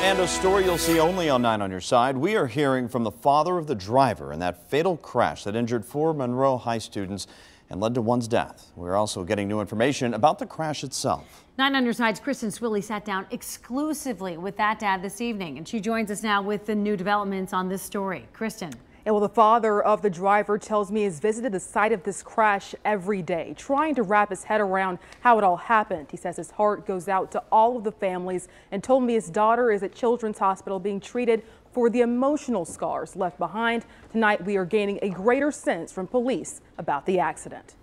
And a story you'll see only on 9 on Your Side. We are hearing from the father of the driver in that fatal crash that injured 4 Monroe High students and led to one's death. We're also getting new information about the crash itself. 9 on Your Side's Kristen Swilley sat down exclusively with that dad this evening, and she joins us now with the new developments on this story. Kristen. And well, the father of the driver tells me he's visited the site of this crash every day, trying to wrap his head around how it all happened. He says his heart goes out to all of the families and told me his daughter is at Children's Hospital being treated for the emotional scars left behind. Tonight, we are gaining a greater sense from police about the accident.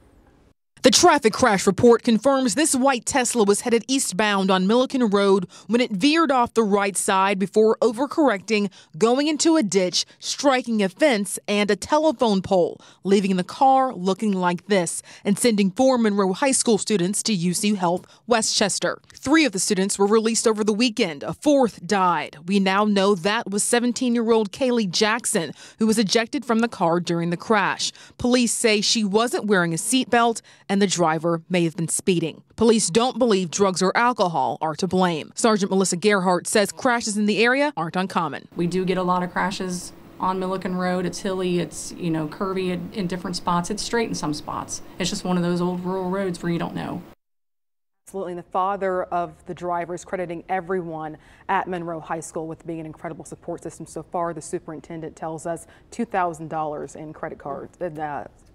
The traffic crash report confirms this white Tesla was headed eastbound on Milliken Road when it veered off the right side before overcorrecting, going into a ditch, striking a fence and a telephone pole, leaving the car looking like this and sending 4 Monroe High School students to UC Health Westchester. 3 of the students were released over the weekend. A 4th died. We now know that was 17-year-old Kaylee Jackson, who was ejected from the car during the crash. Police say she wasn't wearing a seatbelt and the driver may have been speeding. Police don't believe drugs or alcohol are to blame. Sergeant Melissa Gerhardt says crashes in the area aren't uncommon. We do get a lot of crashes on Milliken Road. It's hilly, it's curvy in different spots. It's straight in some spots. It's just one of those old rural roads where you don't know. Absolutely. And the father of the driver is crediting everyone at Monroe High School with being an incredible support system. So far, the superintendent tells us $2,000 in credit cards,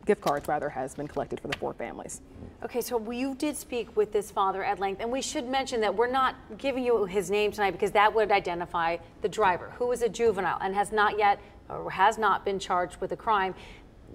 gift cards rather, has been collected for the 4 families. Okay, so you did speak with this father at length, and we should mention that we're not giving you his name tonight because that would identify the driver, who is a juvenile and has not been charged with a crime.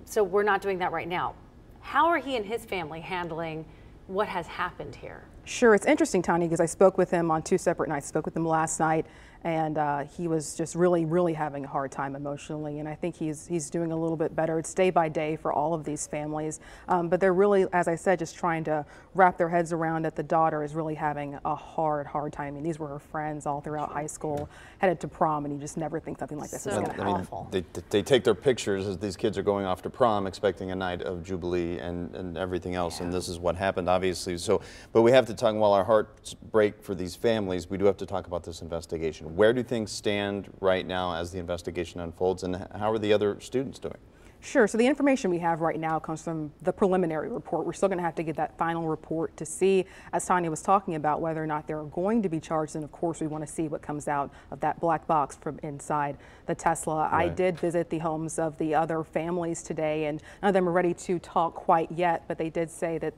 So we're not doing that right now. How are he and his family handling what has happened here? Sure, it's interesting, Tanya, because I spoke with him on 2 separate nights. I spoke with him last night, and he was just really having a hard time emotionally, and I think he's doing a little bit better. It's day by day for all of these families, but they're really, as I said, just trying to wrap their heads around that the daughter is really having a hard time. I mean, these were her friends all throughout high school, headed to prom, and you just never think something like this is going to happen. They take their pictures as these kids are going off to prom, expecting a night of jubilee and everything else, and this is what happened, obviously. So, but we have to talk, while our hearts break for these families, we do have to talk about this investigation. Where do things stand right now as the investigation unfolds, and how are the other students doing? Sure. So the information we have right now comes from the preliminary report. We're still going to have to get that final report to see, as Tanya was talking about, whether or not they're going to be charged. And of course, we want to see what comes out of that black box from inside the Tesla. Right. I did visit the homes of the other families today, and none of them are ready to talk quite yet, but they did say that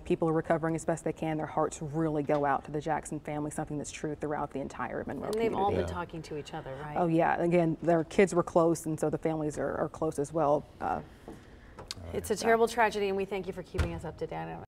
people are recovering as best they can. Their hearts really go out to the Jackson family, something that's true throughout the entire Monroe community. And they've all been talking to each other, right? Oh, yeah. Again, their kids were close, and so the families are close as well. It's a terrible tragedy, and we thank you for keeping us up to date on it.